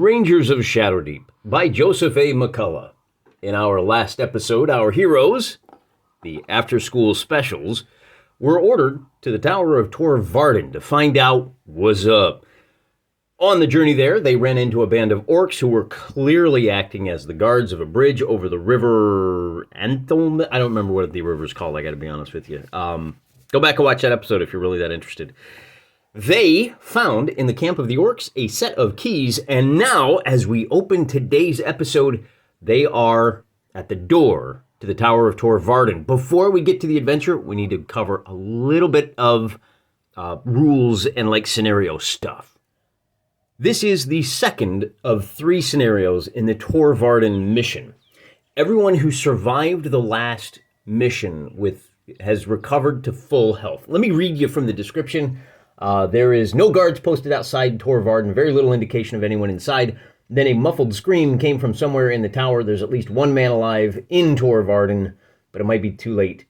Rangers of Shadowdeep by Joseph A. McCullough. In our last episode, our heroes, the after-school specials, were ordered to the Tower of Varden to find out what's up. On the journey there, they ran into a band of orcs who were clearly acting as the guards of a bridge over the river Anthem. I don't remember what the river's called, I gotta be honest with you. Go back and watch that episode if you're really that interested. They found in the camp of the orcs a set of keys, and now, as we open today's episode, they are at the door to the Tower of Varden. Before we get to the adventure, we need to cover a little bit of rules and scenario stuff. This is the second of 3 scenarios in the Varden mission. Everyone who survived the last mission has recovered to full health. Let me read you from the description. There is no guards posted outside Varden, very little indication of anyone inside. Then a muffled scream came from somewhere in the tower. There's at least one man alive in Varden, but it might be too late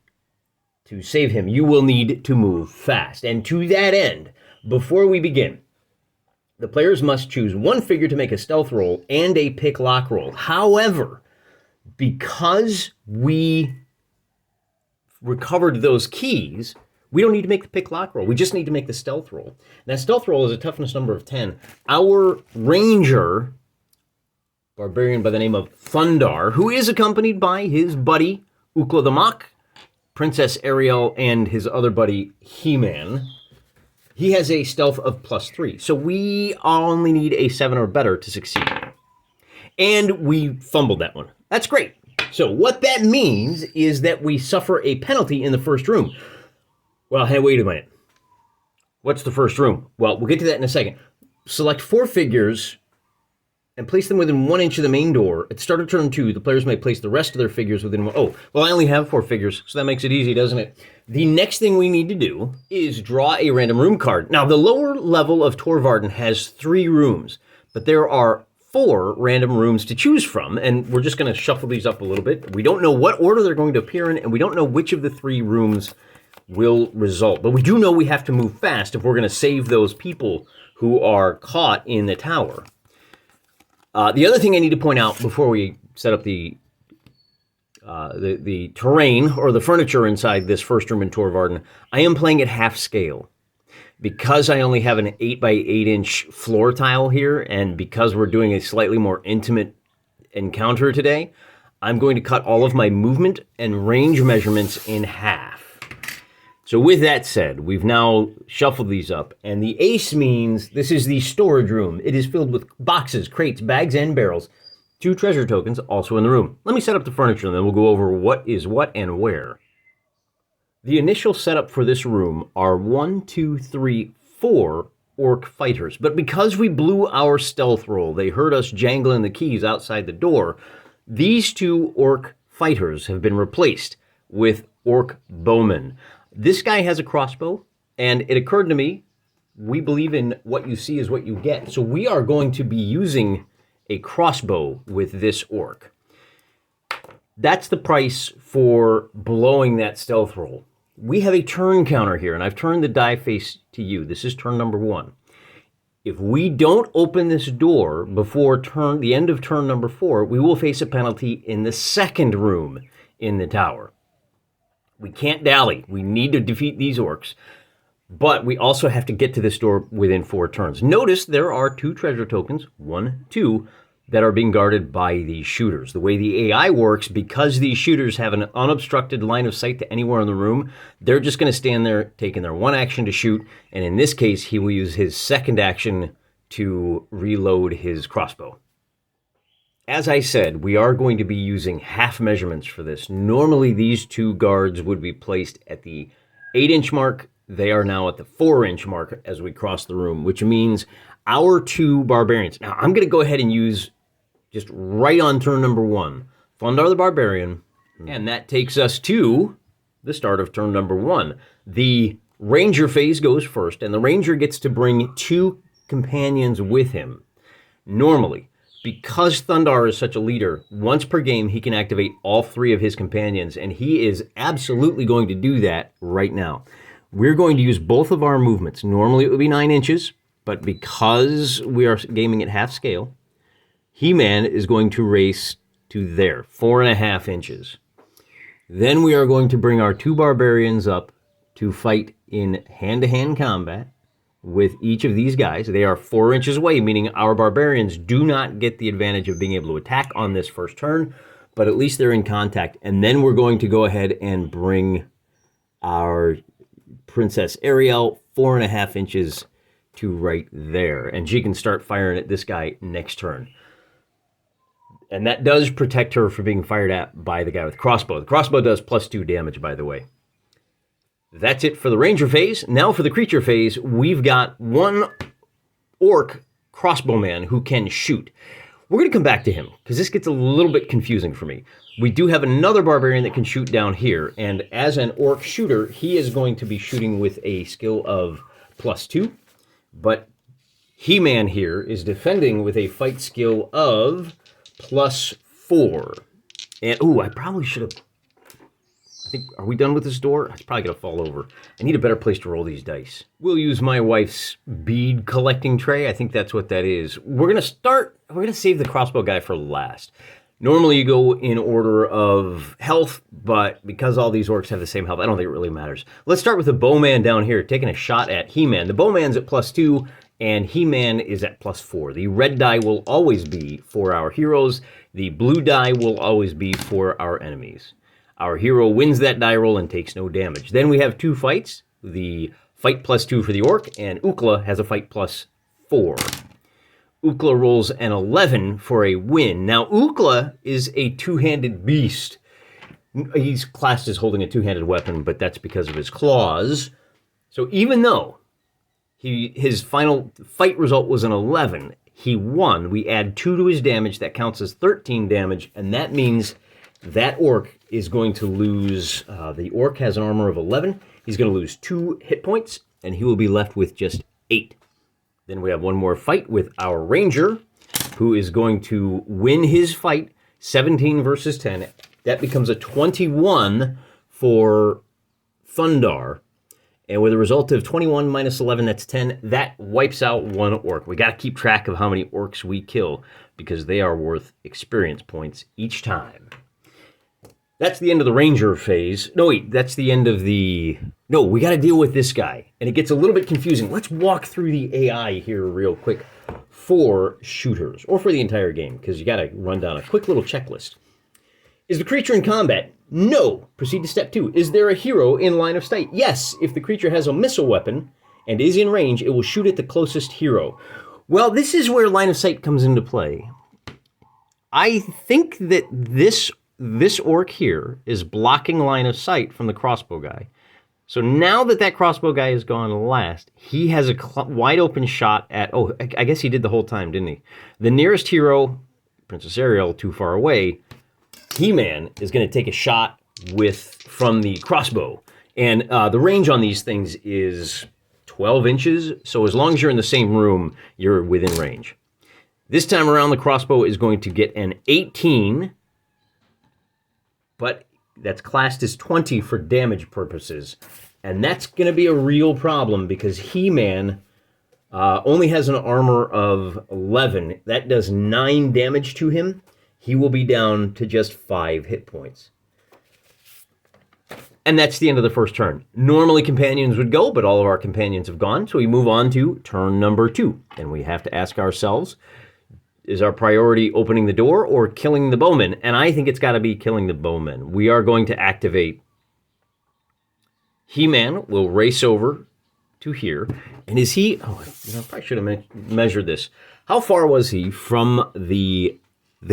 to save him. You will need to move fast. And to that end, before we begin, the players must choose one figure to make a stealth roll and a pick lock roll. However, because we recovered those keys, we don't need to make the pick lock roll. We just need to make the stealth roll. And that stealth roll is a toughness number of 10. Our ranger, barbarian by the name of Thundar, who is accompanied by his buddy Ukla the Mock, Princess Ariel, and his other buddy He-Man, he has a stealth of +3. So we only need a 7 or better to succeed. And we fumbled that one. That's great. So what that means is that we suffer a penalty in the first room. Well, hey, wait a minute. What's the first room? Well, we'll get to that in a second. Select 4 figures and place them within 1 inch of the main door. At the start of turn 2, the players may place the rest of their figures within 1. Oh, well, I only have 4 figures, so that makes it easy, doesn't it? The next thing we need to do is draw a random room card. Now, the lower level of Varden has 3 rooms, but there are 4 random rooms to choose from, and we're just going to shuffle these up a little bit. We don't know what order they're going to appear in, and we don't know which of the 3 rooms will result. But we do know we have to move fast if we're going to save those people who are caught in the tower. The other thing I need to point out before we set up the terrain or the furniture inside this first room in Varden, I am playing at half scale. Because I only have an 8 by 8 inch floor tile here, and because we're doing a slightly more intimate encounter today, I'm going to cut all of my movement and range measurements in half. So with that said, we've now shuffled these up, and the ace means this is the storage room. It is filled with boxes, crates, bags, and barrels. 2 treasure tokens also in the room. Let me set up the furniture, and then we'll go over what is what and where. The initial setup for this room are 1, 2, 3, 4 orc fighters. But because we blew our stealth roll, they heard us jangling the keys outside the door. These 2 orc fighters have been replaced with orc bowmen. This guy has a crossbow, and it occurred to me, we believe in what you see is what you get. So we are going to be using a crossbow with this orc. That's the price for blowing that stealth roll. We have a turn counter here, and I've turned the die face to you. This is turn number 1. If we don't open this door before the end of turn number 4, we will face a penalty in the second room in the tower. We can't dally. We need to defeat these orcs. But we also have to get to this door within 4 turns. Notice there are 2 treasure tokens, 1, 2, that are being guarded by these shooters. The way the AI works, because these shooters have an unobstructed line of sight to anywhere in the room, they're just going to stand there taking their 1 action to shoot. And in this case, he will use his 2nd action to reload his crossbow. As I said, we are going to be using half measurements for this. Normally, these 2 guards would be placed at the 8-inch mark. They are now at the 4-inch mark as we cross the room, which means our 2 barbarians. Now, I'm going to go ahead and use, just right on turn number 1, Thundar the Barbarian, and that takes us to the start of turn number 1. The ranger phase goes first, and the ranger gets to bring 2 companions with him. Normally, because Thundar is such a leader, once per game he can activate all 3 of his companions, and he is absolutely going to do that right now. We're going to use both of our movements. Normally it would be 9 inches, but because we are gaming at half scale, He-Man is going to race to there, 4.5 inches. Then we are going to bring our 2 barbarians up to fight in hand-to-hand combat with each of these guys. They are 4 inches away, meaning our barbarians do not get the advantage of being able to attack on this first turn, but at least they're in contact. And then we're going to go ahead and bring our Princess Ariel 4.5 inches to right there. And she can start firing at this guy next turn. And that does protect her from being fired at by the guy with crossbow. The crossbow does +2 damage, by the way. That's it for the Ranger phase. Now for the creature phase, we've got 1 orc crossbowman who can shoot. We're going to come back to him, because this gets a little bit confusing for me. We do have another barbarian that can shoot down here, and as an orc shooter, he is going to be shooting with a skill of +2, but He-Man here is defending with a fight skill of +4. And, ooh, I probably should have... I think, are we done with this door? It's probably going to fall over. I need a better place to roll these dice. We'll use my wife's bead collecting tray. I think that's what that is. We're going to save the crossbow guy for last. Normally you go in order of health, but because all these orcs have the same health, I don't think it really matters. Let's start with the bowman down here, taking a shot at He-Man. The bowman's at +2, and He-Man is at +4. The red die will always be for our heroes. The blue die will always be for our enemies. Our hero wins that die roll and takes no damage. Then we have 2 fights. The fight +2 for the orc, and Ukla has a fight +4. Ukla rolls an 11 for a win. Now, Ukla is a 2-handed beast. He's classed as holding a 2-handed weapon, but that's because of his claws. So even though his final fight result was an 11, he won. We add 2 to his damage. That counts as 13 damage, and that means that orc is going to lose... the orc has an armor of 11. He's going to lose 2 hit points, and he will be left with just 8. Then we have one more fight with our ranger, who is going to win his fight, 17 versus 10. That becomes a 21 for Thundar. And with a result of 21 minus 11, that's 10. That wipes out 1 orc. We got to keep track of how many orcs we kill, because they are worth experience points each time. That's the end of the ranger phase. No, wait, that's the end of the... No, we got to deal with this guy. And it gets a little bit confusing. Let's walk through the AI here real quick for shooters, or for the entire game, because you got to run down a quick little checklist. Is the creature in combat? No. Proceed to step 2. Is there a hero in line of sight? Yes. If the creature has a missile weapon and is in range, it will shoot at the closest hero. Well, this is where line of sight comes into play. I think that this orc here is blocking line of sight from the crossbow guy. So now that crossbow guy has gone last, he has a wide open shot at... Oh, I guess he did the whole time, didn't he? The nearest hero, Princess Ariel, too far away, He-Man is going to take a shot from the crossbow. And the range on these things is 12 inches. So as long as you're in the same room, you're within range. This time around, the crossbow is going to get an 18... but that's classed as 20 for damage purposes. And that's going to be a real problem, because He-Man only has an armor of 11. That does 9 damage to him. He will be down to just 5 hit points. And that's the end of the first turn. Normally companions would go, but all of our companions have gone. So we move on to turn number 2. And we have to ask ourselves, is our priority opening the door or killing the bowman? And I think it's got to be killing the bowman. We are going to activate... He-Man will race over to here. And is he... Oh, I probably should have measured this. How far was he from the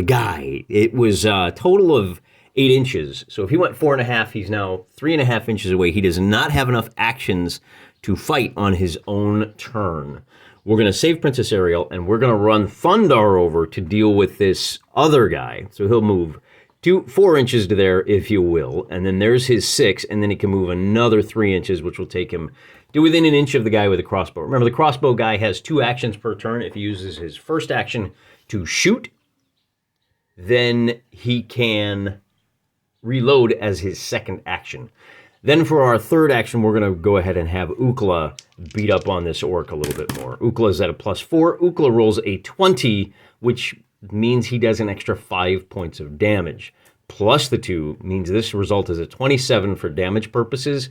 guy? It was a total of 8 inches. So if he went 4.5, he's now 3.5 inches away. He does not have enough actions to fight on his own turn. We're going to save Princess Ariel, and we're going to run Thundar over to deal with this other guy. So he'll move 4 inches to there, if you will. And then there's his 6, and then he can move another 3 inches, which will take him to within an inch of the guy with the crossbow. Remember, the crossbow guy has 2 actions per turn. If he uses his first action to shoot, then he can reload as his second action. Then for our third action, we're going to go ahead and have Ukla beat up on this orc a little bit more. Ukla's at a +4. Ukla rolls a 20, which means he does an extra 5 points of damage. Plus the 2 means this result is a 27 for damage purposes.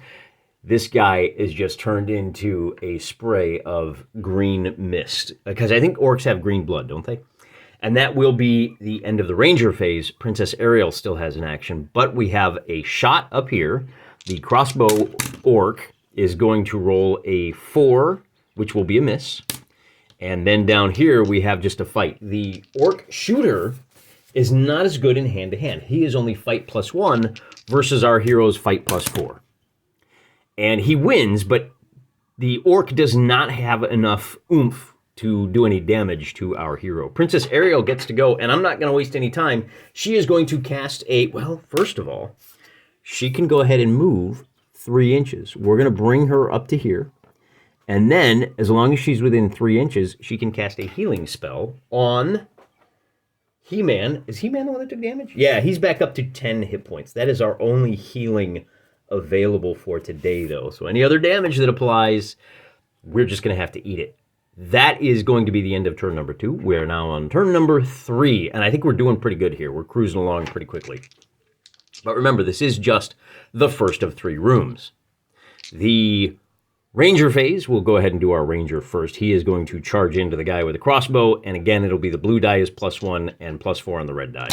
This guy is just turned into a spray of green mist. Because I think orcs have green blood, don't they? And that will be the end of the Ranger phase. Princess Ariel still has an action, but we have a shot up here. The crossbow orc is going to roll a 4, which will be a miss. And then down here, we have just a fight. The orc shooter is not as good in hand-to-hand. He is only fight +1 versus our hero's fight +4. And he wins, but the orc does not have enough oomph to do any damage to our hero. Princess Ariel gets to go, and I'm not going to waste any time. She is going to cast a, well, first of all, she can go ahead and move 3 inches. We're going to bring her up to here. And then, as long as she's within 3 inches, she can cast a healing spell on He-Man. Is He-Man the one that took damage? Yeah, he's back up to 10 hit points. That is our only healing available for today, though. So any other damage that applies, we're just going to have to eat it. That is going to be the end of turn number 2. We're now on turn number 3, and I think we're doing pretty good here. We're cruising along pretty quickly. But remember, this is just the first of 3 rooms. The Ranger phase, we'll go ahead and do our Ranger first. He is going to charge into the guy with a crossbow, and again, it'll be the blue die is +1 and +4 on the red die.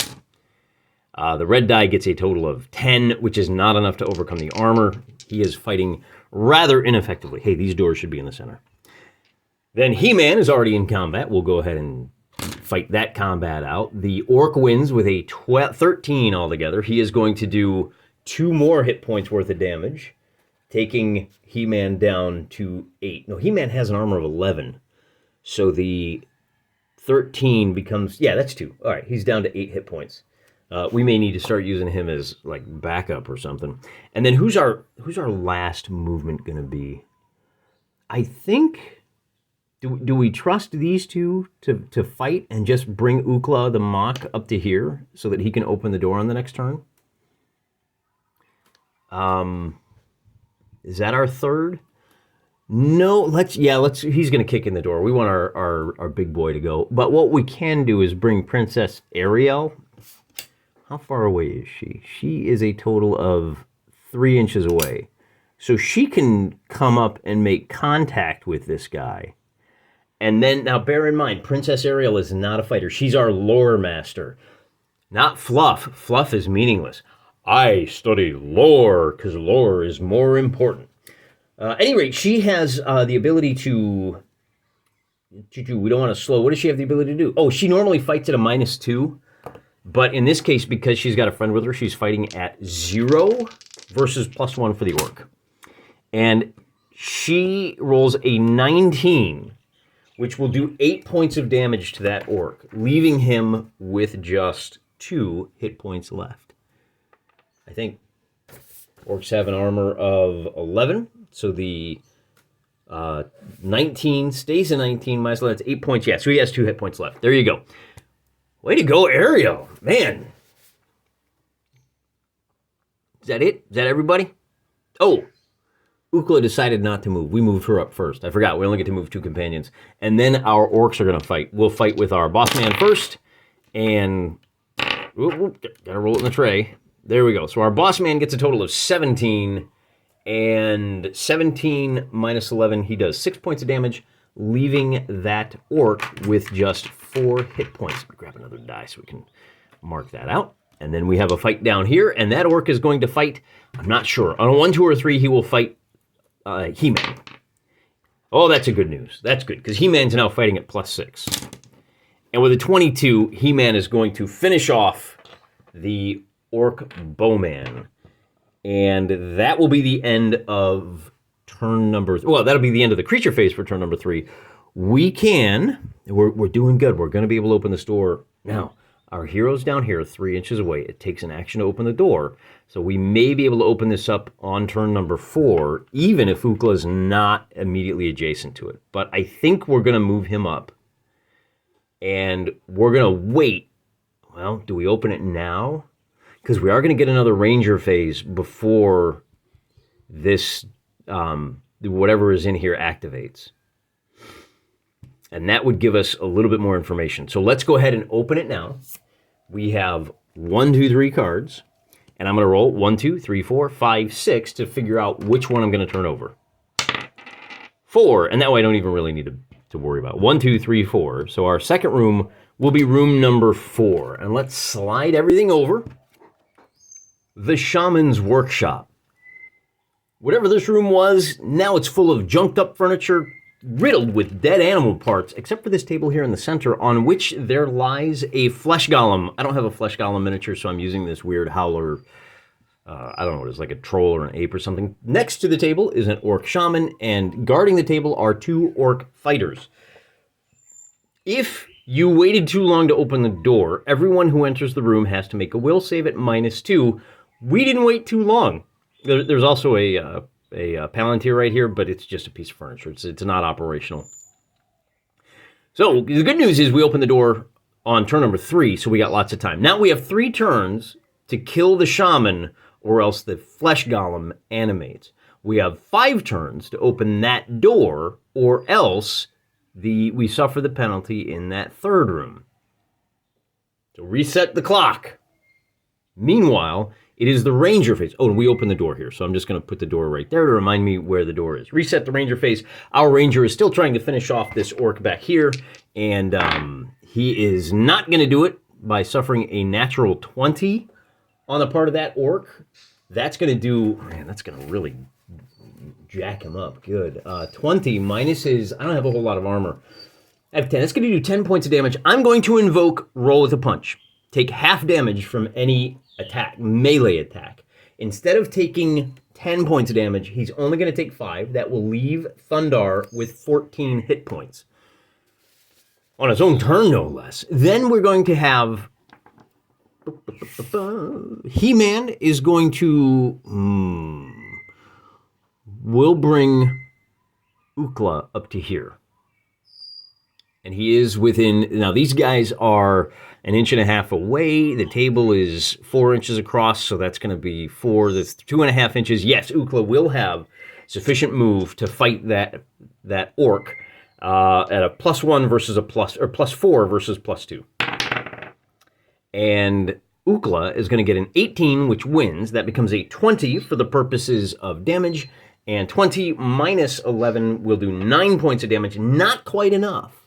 The red die gets a total of 10, which is not enough to overcome the armor. He is fighting rather ineffectively. Hey, these doors should be in the center. Then He-Man is already in combat. We'll go ahead and fight that combat out. The orc wins with a 13 altogether. He is going to do 2 more hit points worth of damage, taking He-Man down to 8. No, He-Man has an armor of 11. So the 13 becomes, yeah, that's 2. All right, he's down to 8 hit points. We may need to start using him as like backup or something. And then who's our last movement going to be? I think, do we trust these two to fight and just bring Ukla the Mock up to here so that he can open the door on the next turn? Is that our third? No, he's going to kick in the door. We want our big boy to go. But what we can do is bring Princess Ariel. How far away is she? She is a total of 3 inches away. So she can come up and make contact with this guy. And then, now bear in mind, Princess Ariel is not a fighter. She's our lore master. Not fluff. Fluff is meaningless. I study lore, because lore is more important. At any rate, she has the ability to... We don't want to slow. What does she have the ability to do? Oh, she normally fights at a -2. But in this case, because she's got a friend with her, she's fighting at 0 versus +1 for the orc. And she rolls a 19, which will do 8 points of damage to that orc, leaving him with just 2 hit points left. I think orcs have an armor of 11, so the 19 stays a 19 minus 11. That's 8 points. Yeah, so he has 2 hit points left. There you go. Way to go, Ariel. Man. Is that it? Is that everybody? Oh, Ukla decided not to move. We moved her up first. I forgot. We only get to move 2 companions. And then our orcs are going to fight. We'll fight with our boss man first. And... gotta roll it in the tray. There we go. So our boss man gets a total of 17. And 17 minus 11, he does 6 points of damage, leaving that orc with just 4 hit points. Grab another die so we can mark that out. And then we have a fight down here, and that orc is going to fight, I'm not sure. On a 1, 2, or 3, he will fight He-Man. Oh, that's a good news. That's good, because He-Man's now fighting at +6. And with a 22, He-Man is going to finish off the orc bowman. And that will be the end of turn number... Well, that'll be the end of the creature phase for turn number 3. We're doing good. We're going to be able to open this door. Now, our hero's down here 3 inches away. It takes an action to open the door. So we may be able to open this up on turn number 4, even if Ukla is not immediately adjacent to it. But I think we're going to move him up. And we're going to wait. Well, do we open it now? Because we are going to get another Ranger phase before this, whatever is in here activates. And that would give us a little bit more information. So let's go ahead and open it now. We have 1, 2, 3 cards. And I'm going to roll 1, 2, 3, 4, 5, 6 to figure out which one I'm going to turn over. 4, and that way I don't even really need to worry about it. 1, 2, 3, 4. So our second room will be room number 4. And let's slide everything over. The Shaman's Workshop. Whatever this room was, now it's full of junked up furniture, riddled with dead animal parts, except for this table here in the center, on which there lies a flesh golem. I don't have a flesh golem miniature, so I'm using this weird howler. I don't know what it is, like a troll or an ape or something. Next to the table is an orc shaman, and guarding the table are 2 orc fighters. If you waited too long to open the door, everyone who enters the room has to make a will save at -2. We didn't wait too long. There's also a palantir right here, but it's just a piece of furniture. It's not operational. So the good news is we opened the door on turn number 3, so we got lots of time. Now we have 3 turns to kill the shaman, or else the flesh golem animates. We have 5 turns to open that door, or else we suffer the penalty in that third room. So reset the clock. Meanwhile, it is the ranger phase. Oh, and we opened the door here, so I'm just going to put the door right there to remind me where the door is. Reset the ranger phase. Our ranger is still trying to finish off this orc back here, and he is not going to do it by suffering a natural 20 on the part of that orc. That's going to do, man, that's going to really jack him up good. 20 minus his, I don't have a whole lot of armor. I have 10. That's going to do 10 points of damage. I'm going to invoke Roll with a Punch. Take half damage from any attack, melee attack. Instead of taking 10 points of damage, he's only going to take 5. That will leave Thundar with 14 hit points. On his own turn, no less. Then we're going to have... He-Man is going to... We'll bring Ukla up to here. And he is within... Now, these guys are 1.5 inches away. The table is 4 inches across, so that's going to be 4. That's 2.5 inches. Yes, Ukla will have sufficient move to fight that orc at a +1 versus a +4 versus +2. And Ukla is going to get an 18, which wins. That becomes a 20 for the purposes of damage. And 20 minus 11 will do 9 points of damage. Not quite enough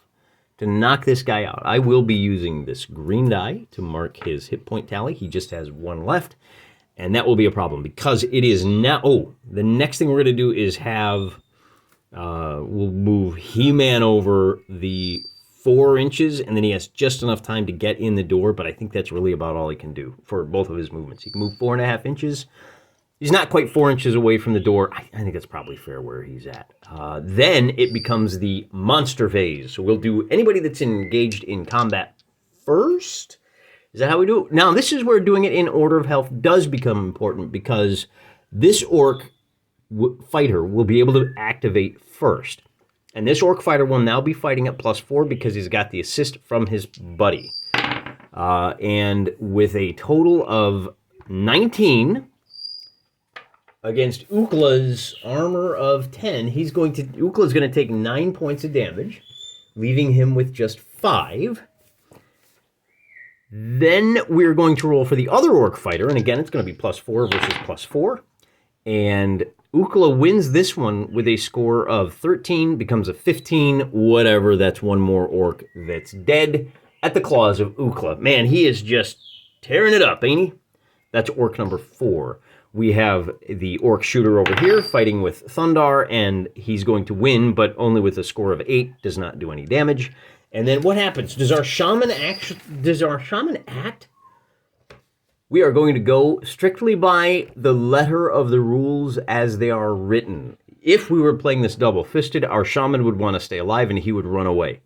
to knock this guy out. I will be using this green die to mark his hit point tally. He just has 1 left. And that will be a problem because it is now... Oh, the next thing we're going to do is have... we'll move He-Man over the 4 inches, and then he has just enough time to get in the door, but I think that's really about all he can do for both of his movements. He can move 4.5 inches. He's not quite 4 inches away from the door. I think that's probably fair where he's at. Then it becomes the monster phase. So we'll do anybody that's engaged in combat first. Is that how we do it? Now, this is where doing it in order of health does become important because this orc fighter will be able to activate first. And this orc fighter will now be fighting at +4 because he's got the assist from his buddy. And with a total of 19 against Ukla's armor of 10, Ukla's going to take 9 points of damage, leaving him with just 5. Then we're going to roll for the other orc fighter, and again, it's going to be +4 versus +4. And Ukla wins this one with a score of 13, becomes a 15, whatever. That's one more orc that's dead at the claws of Ukla. Man, he is just tearing it up, ain't he? That's orc number 4. We have the orc shooter over here fighting with Thundar, and he's going to win, but only with a score of 8, does not do any damage. And then what happens? Does our shaman act? We are going to go strictly by the letter of the rules as they are written. If we were playing this double-fisted, our shaman would want to stay alive and he would run away.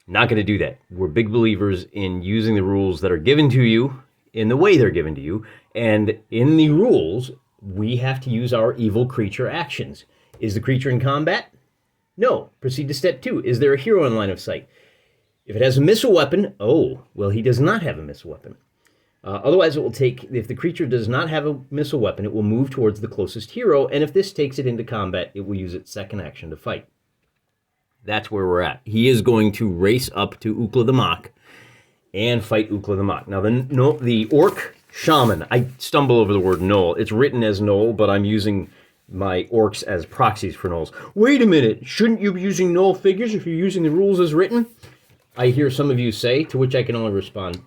Not going to do that. We're big believers in using the rules that are given to you in the way they're given to you. And in the rules, we have to use our evil creature actions. Is the creature in combat? No. Proceed to step 2. Is there a hero in line of sight? If it has a missile weapon, well, he does not have a missile weapon. Otherwise, it will take, if the creature does not have a missile weapon, it will move towards the closest hero, and if this takes it into combat, it will use its second action to fight. That's where we're at. He is going to race up to Ukla the Mach and fight Ukla the Mach. Now, the Orc Shaman, I stumble over the word Gnoll. It's written as Gnoll, but I'm using my orcs as proxies for Gnolls. Wait a minute, shouldn't you be using Gnoll figures if you're using the rules as written? I hear some of you say, to which I can only respond,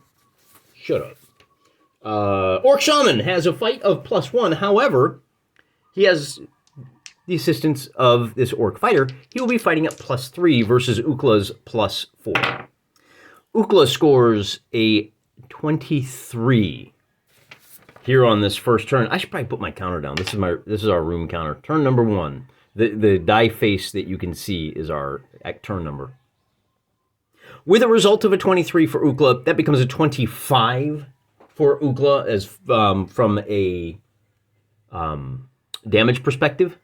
shut up. Orc Shaman has a fight of +1. However, he has the assistance of this Orc fighter. He will be fighting at +3 versus Ukla's +4. Ukla scores a 23 here on this first turn. I should probably put my counter down. This is our room counter. Turn number 1. The die face that you can see is our turn number. With a result of a 23 for Ukla, that becomes a 25 for Ukla as from a damage perspective.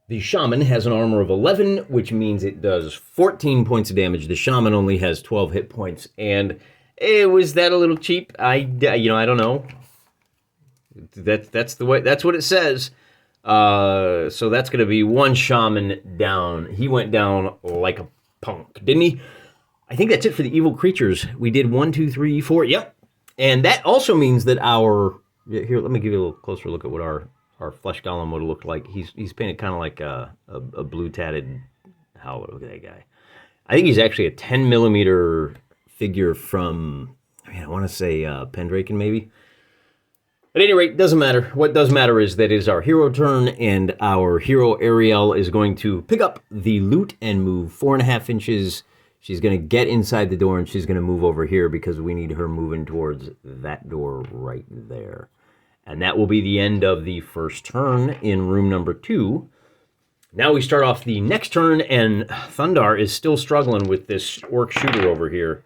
The Shaman has an armor of 11, which means it does 14 points of damage. The Shaman only has 12 hit points, and was that a little cheap? I don't know. That's the way. That's what it says. So that's going to be 1 Shaman down. He went down like a punk, didn't he? I think that's it for the evil creatures. We did 1, 2, 3, 4. Yep. And that also means that here. Let me give you a little closer look at what our flesh golem would have looked like. He's painted kind of like a blue tatted. Look at that guy. I think he's actually a 10 millimeter figure from, I want to say Pendraken maybe. At any rate, doesn't matter. What does matter is that it is our hero turn, and our hero Ariel is going to pick up the loot and move 4.5 inches. She's going to get inside the door, and she's going to move over here because we need her moving towards that door right there. And that will be the end of the first turn in room number 2. Now we start off the next turn, and Thundar is still struggling with this orc shooter over here.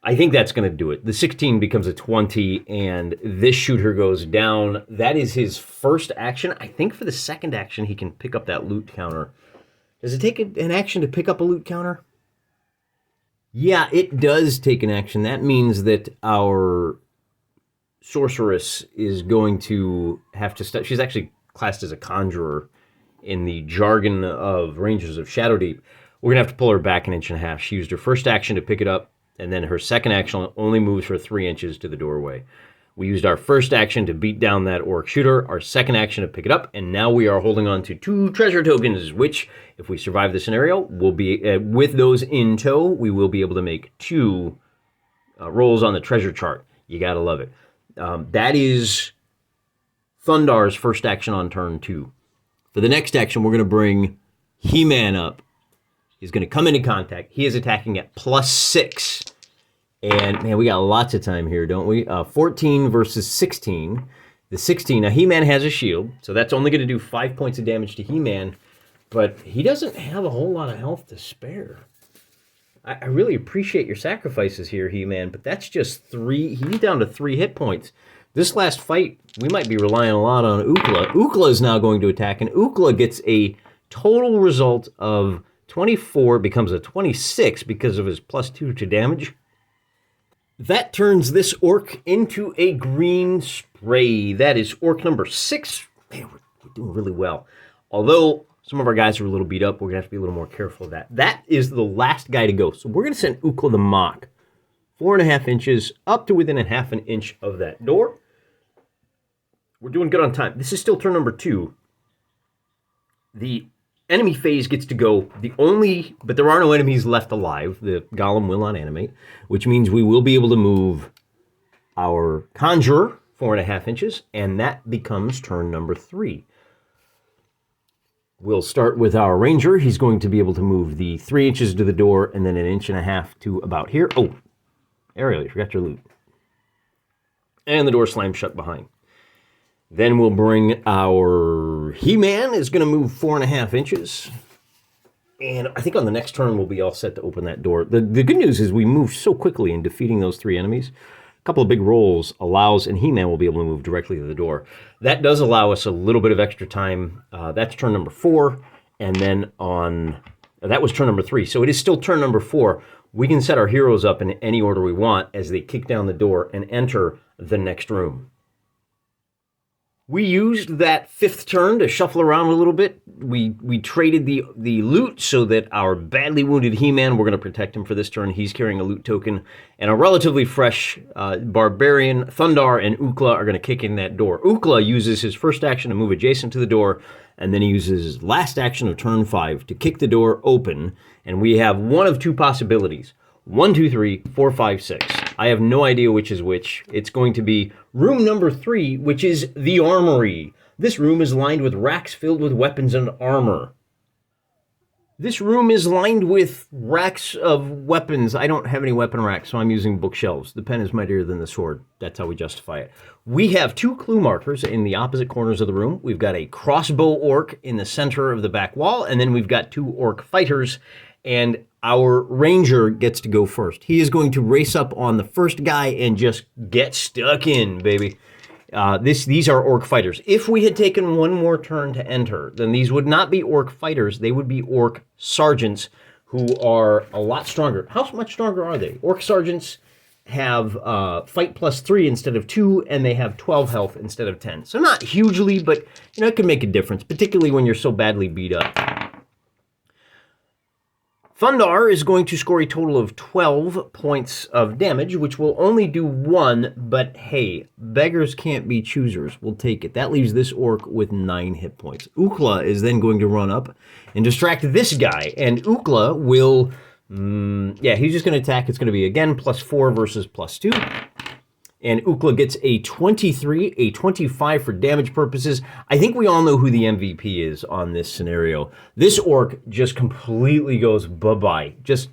I think that's going to do it. The 16 becomes a 20, and this shooter goes down. That is his first action. I think for the second action, he can pick up that loot counter. Does it take an action to pick up a loot counter? Yeah, it does take an action. That means that our sorceress is going to have to she's actually classed as a conjurer in the jargon of Rangers of Shadowdeep. We're going to have to pull her back 1.5 inches. She used her first action to pick it up, and then her second action only moves her 3 inches to the doorway. We used our first action to beat down that orc shooter, our second action to pick it up, and now we are holding on to 2 treasure tokens, which, if we survive the scenario, will be with those in tow, we will be able to make 2 rolls on the treasure chart. You gotta love it. That is Thundar's first action on turn 2. For the next action, we're going to bring He-Man up. He's going to come into contact. He is attacking at +6. And, man, we got lots of time here, don't we? 14 versus 16. The 16, now He-Man has a shield, so that's only going to do 5 points of damage to He-Man, but he doesn't have a whole lot of health to spare. I really appreciate your sacrifices here, He-Man, but that's just 3. He's down to 3 hit points. This last fight, we might be relying a lot on Ukla. Ukla is now going to attack, and Ukla gets a total result of 24, becomes a 26 because of his +2 to damage. That turns this orc into a green spray. That is orc number 6. Man, we're doing really well. Although some of our guys are a little beat up, we're going to have to be a little more careful of that. That is the last guy to go. So we're going to send Ukla the Mach 4.5 inches up to within 1/2 inch of that door. We're doing good on time. This is still turn number 2. The enemy phase gets to go. But there are no enemies left alive. The golem will not animate, which means we will be able to move our conjurer 4.5 inches, and that becomes turn number 3. We'll start with our ranger. He's going to be able to move the 3 inches to the door and then 1.5 inches to about here. Oh, Ariel, you forgot your loot. And the door slams shut behind. Then we'll bring our He-Man is going to move 4.5 inches. And I think on the next turn we'll be all set to open that door. The good news is we moved so quickly in defeating those 3 enemies. A couple of big rolls allows, and He-Man will be able to move directly to the door. That does allow us a little bit of extra time. That's turn number 4. And then that was turn number 3. So it is still turn number 4. We can set our heroes up in any order we want as they kick down the door and enter the next room. We used that 5th turn to shuffle around a little bit. We traded the loot so that our badly wounded He-Man, we're going to protect him for this turn. He's carrying a loot token. And a relatively fresh Barbarian, Thundar, and Ukla are going to kick in that door. Ukla uses his first action to move adjacent to the door, and then he uses his last action of turn 5 to kick the door open. And we have one of two possibilities. 1, 2, 3, 4, 5, 6. I have no idea which is which. It's going to be room number 3, which is the Armory. This room is lined with racks filled with weapons and armor. This room is lined with racks of weapons. I don't have any weapon racks, so I'm using bookshelves. The pen is mightier than the sword. That's how we justify it. We have 2 clue markers in the opposite corners of the room. We've got a crossbow orc in the center of the back wall, and then we've got 2 orc fighters, and our ranger gets to go first. He is going to race up on the first guy and just get stuck in, baby. These are orc fighters. If we had taken one more turn to enter, then these would not be orc fighters. They would be orc sergeants who are a lot stronger. How much stronger are they? Orc sergeants have fight +3 instead of 2, and they have 12 health instead of 10. So not hugely, but it can make a difference, particularly when you're so badly beat up. Thundar is going to score a total of 12 points of damage, which will only do 1, but hey, beggars can't be choosers. We'll take it. That leaves this orc with 9 hit points. Ukla is then going to run up and distract this guy, and Ukla will, he's just going to attack. It's going to be, again, +4 versus +2. And Ukla gets a 23, a 25 for damage purposes. I think we all know who the MVP is on this scenario. This orc just completely goes bye-bye, just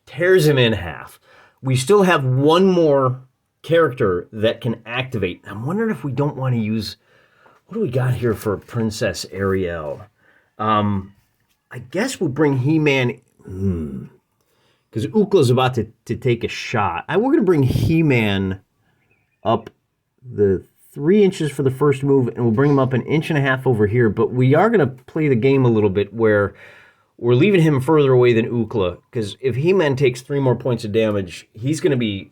tears him in half. We still have one more character that can activate. I'm wondering if we don't want to use, what do we got here for Princess Ariel? I guess we'll bring He-Man, because Ukla's about to take a shot. We're going to bring He-Man up the 3 inches for the first move, and we'll bring him up 1.5 inches over here, but we are going to play the game a little bit where we're leaving him further away than Ukla, because if He-Man takes 3 more points of damage, he's going to be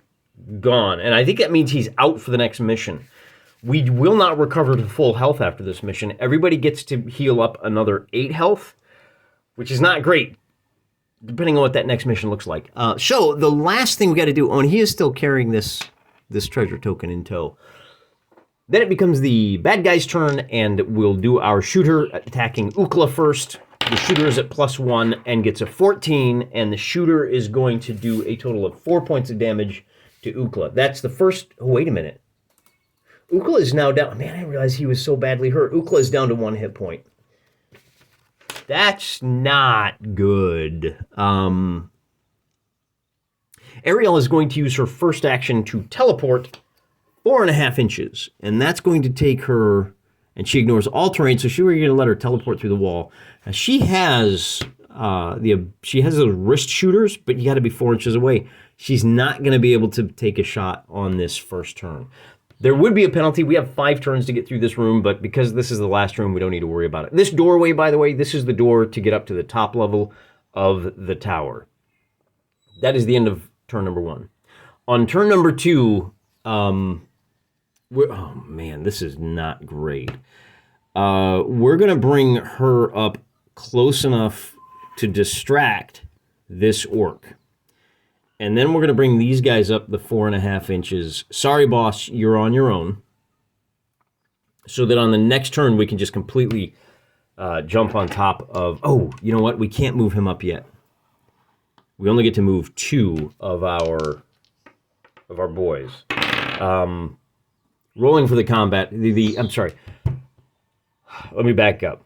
gone, and I think that means he's out for the next mission. We will not recover to full health after this mission. Everybody gets to heal up another 8 health, which is not great, depending on what that next mission looks like. So the last thing we got to do, and he is still carrying this treasure token in tow. Then it becomes the bad guy's turn, and we'll do our shooter attacking Ukla first. The shooter is at +1 and gets a 14, and the shooter is going to do a total of 4 points of damage to Ukla. That's the first... Oh, wait a minute. Ukla is now down... Man, I realized he was so badly hurt. Ukla is down to 1 hit point. That's not good. Ariel is going to use her first action to teleport 4.5 inches, and that's going to take her, and she ignores all terrain, so we're going to let her teleport through the wall. Now, she has those wrist shooters, but you got to be 4 inches away. She's not going to be able to take a shot on this first turn. There would be a penalty. We have 5 turns to get through this room, but because this is the last room, we don't need to worry about it. This doorway, by the way, this is the door to get up to the top level of the tower. That is the end of turn number 1. On turn number 2, oh man, this is not great. We're going to bring her up close enough to distract this orc. And then we're going to bring these guys up the 4.5 inches. Sorry, boss, you're on your own. So that on the next turn, we can just completely jump on top of... Oh, you know what? We can't move him up yet. We only get to move 2 of our boys. Rolling for the combat. I'm sorry. Let me back up.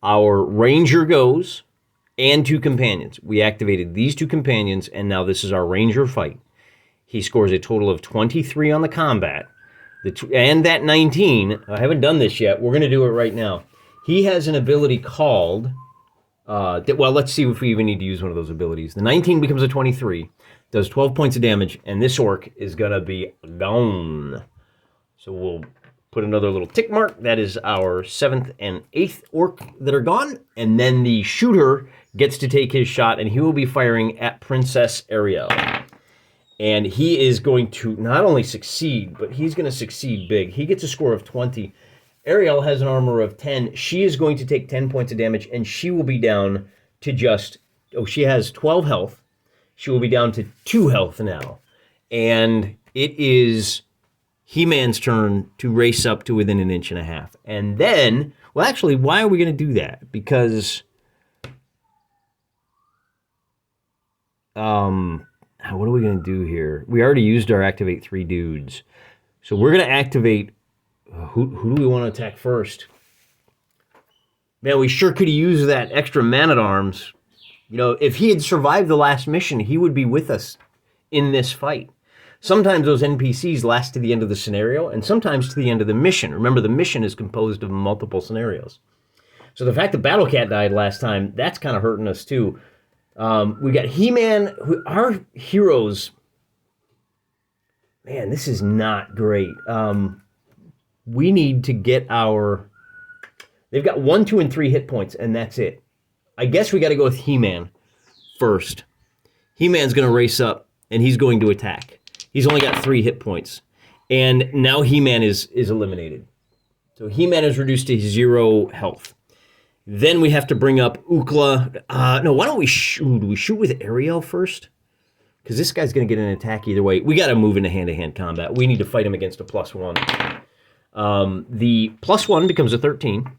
Our ranger goes, and 2 companions. We activated these 2 companions, and now this is our ranger fight. He scores a total of 23 on the combat, and that 19. I haven't done this yet. We're going to do it right now. He has an ability called... well, let's see if we even need to use one of those abilities. The 19 becomes a 23, does 12 points of damage, and this orc is going to be gone. So we'll put another little tick mark. That is our 7th and 8th orc that are gone. And then the shooter gets to take his shot, and he will be firing at Princess Ariel. And he is going to not only succeed, but he's going to succeed big. He gets a score of 20. Ariel has an armor of 10. She is going to take 10 points of damage, and she will be down to just... Oh, she has 12 health. She will be down to 2 health now. And it is He-Man's turn to race up to within an inch and a half. And then... Well, actually, why are we going to do that? Because... what are we going to do here? We already used our activate 3 dudes. So we're going to activate... Who do we want to attack first? Man, we sure could have used that extra man-at-arms. You know, if he had survived the last mission, he would be with us in this fight. Sometimes those NPCs last to the end of the scenario, and sometimes to the end of the mission. Remember, the mission is composed of multiple scenarios. So the fact that Battlecat died last time, that's kind of hurting us too. We got He-Man. Our heroes... Man, this is not great. We need to get our... They've got 1, 2, and 3 hit points, and that's it. I guess we got to go with He-Man first. He-Man's going to race up, and he's going to attack. He's only got 3 hit points. And now He-Man is eliminated. So He-Man is reduced to 0 health. Then we have to bring up Ukla. No, why don't we shoot? Do we shoot with Ariel first? Because this guy's going to get an attack either way. We got to move into hand-to-hand combat. We need to fight him against a +1. The +1 becomes a 13.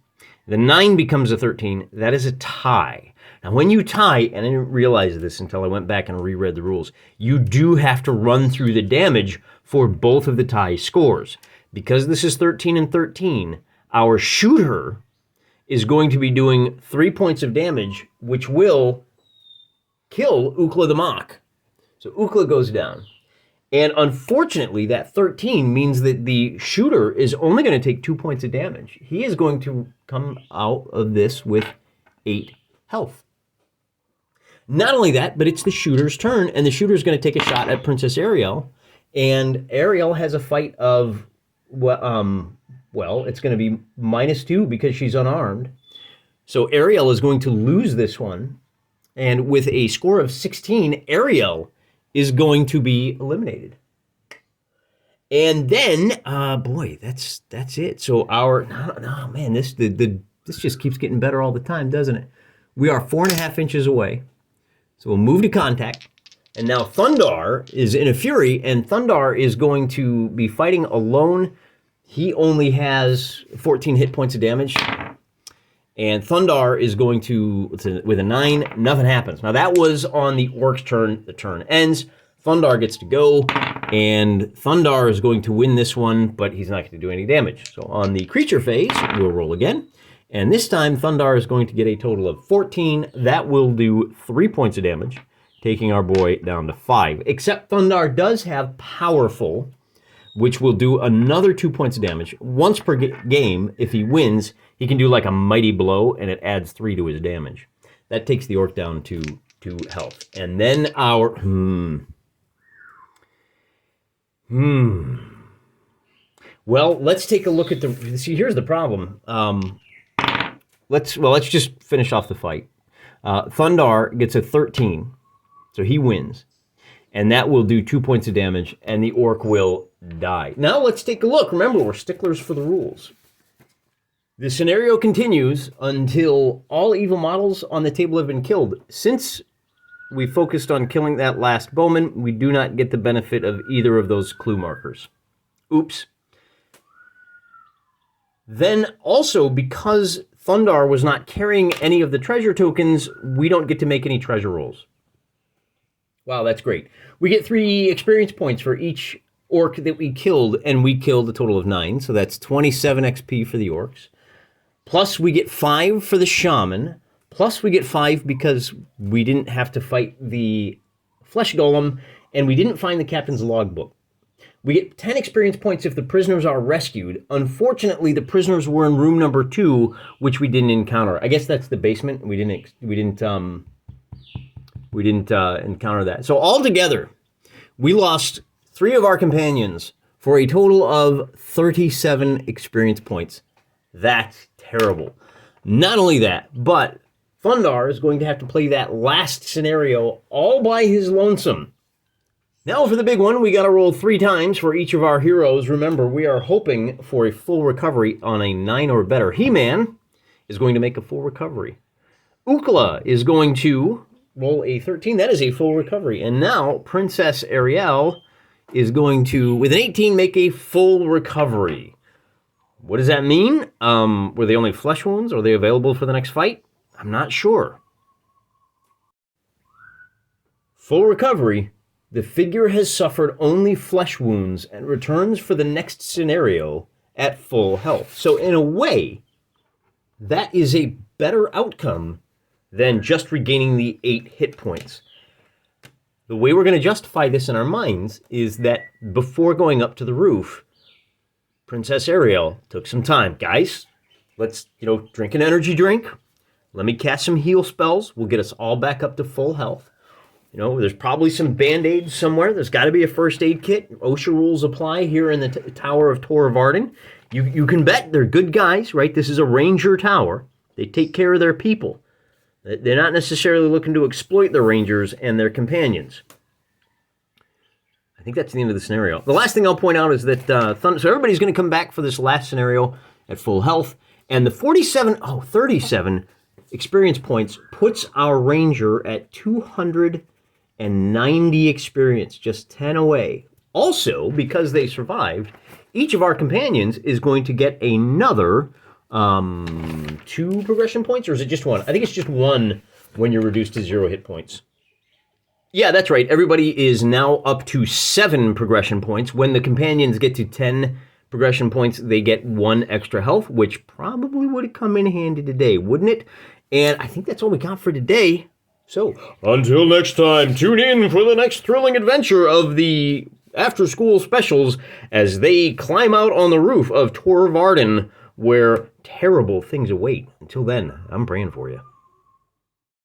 The 9 becomes a 13. That is a tie. Now, when you tie, and I didn't realize this until I went back and reread the rules, you do have to run through the damage for both of the tie scores. Because this is 13 and 13, our shooter is going to be doing 3 points of damage, which will kill Ukla the Mock. So Ukla goes down. And unfortunately, that 13 means that the shooter is only going to take 2 points of damage. He is going to come out of this with 8 health. Not only that, but it's the shooter's turn, and the shooter's going to take a shot at Princess Ariel. And Ariel has a fight of, well, it's going to be -2 because she's unarmed. So Ariel is going to lose this one. And with a score of 16, Ariel is going to be eliminated. And then, boy, that's it. So our, no, man, this just keeps getting better all the time, doesn't it? We are 4.5 inches away. So we'll move to contact. And now Thundar is in a fury, and Thundar is going to be fighting alone. He only has 14 hit points of damage. And Thundar is going to, with a 9, nothing happens. Now that was on the Orc's turn. The turn ends. Thundar gets to go, and Thundar is going to win this one, but he's not going to do any damage. So on the creature phase, we'll roll again. And this time, Thundar is going to get a total of 14. That will do 3 points of damage, taking our boy down to 5. Except Thundar does have Powerful, which will do another 2 points of damage. Once per game, if he wins, he can do like a Mighty Blow, and it adds 3 to his damage. That takes the Orc down to 2 health. And then our... Well, let's take a look at the... See, here's the problem. Let's just finish off the fight. Thundar gets a 13, so he wins. And that will do 2 points of damage, and the Orc will die. Now let's take a look. Remember, we're sticklers for the rules. The scenario continues until all evil models on the table have been killed. Since we focused on killing that last bowman, we do not get the benefit of either of those clue markers. Oops. Then also, because Thundar was not carrying any of the treasure tokens, we don't get to make any treasure rolls. Wow, that's great. We get 3 experience points for each orc that we killed, and we killed a total of 9, so that's 27 XP for the orcs. Plus, we get 5 for the shaman. Plus, we get 5 because we didn't have to fight the flesh golem, and we didn't find the captain's logbook. We get 10 experience points if the prisoners are rescued. Unfortunately, the prisoners were in room number 2, which we didn't encounter. I guess that's the basement. We didn't encounter that. So altogether, we lost 3 of our companions for a total of 37 experience points. That's terrible. Not only that, but Thundar is going to have to play that last scenario all by his lonesome. Now for the big one, we got to roll 3 times for each of our heroes. Remember, we are hoping for a full recovery on a 9 or better. He-Man is going to make a full recovery. Ukla is going to roll a 13. That is a full recovery. And now Princess Ariel is going to, with an 18, make a full recovery. What does that mean? Were they only flesh wounds? Are they available for the next fight? I'm not sure. Full recovery. The figure has suffered only flesh wounds and returns for the next scenario at full health. So in a way, that is a better outcome than just regaining the 8 hit points. The way we're going to justify this in our minds is that before going up to the roof, Princess Ariel took some time. Guys, let's, drink an energy drink. Let me cast some heal spells. We'll get us all back up to full health. There's probably some Band-Aids somewhere. There's got to be a first aid kit. OSHA rules apply here in the Tower of Tor Varden. You can bet they're good guys, right? This is a Ranger tower. They take care of their people. They're not necessarily looking to exploit the Rangers and their companions. I think that's the end of the scenario. The last thing I'll point out is that so everybody's going to come back for this last scenario at full health. And the 37 experience points puts our Ranger at 290 experience, just 10 away. Also, because they survived, each of our companions is going to get another 2 progression points, or is it just 1? I think it's just 1 when you're reduced to 0 hit points. Yeah, that's right. Everybody is now up to 7 progression points. When the companions get to 10 progression points, they get 1 extra health, which probably would have come in handy today, wouldn't it? And I think that's all we got for today. So, until next time, tune in for the next thrilling adventure of the after-school specials as they climb out on the roof of Tor Varden, where terrible things await. Until then, I'm praying for you.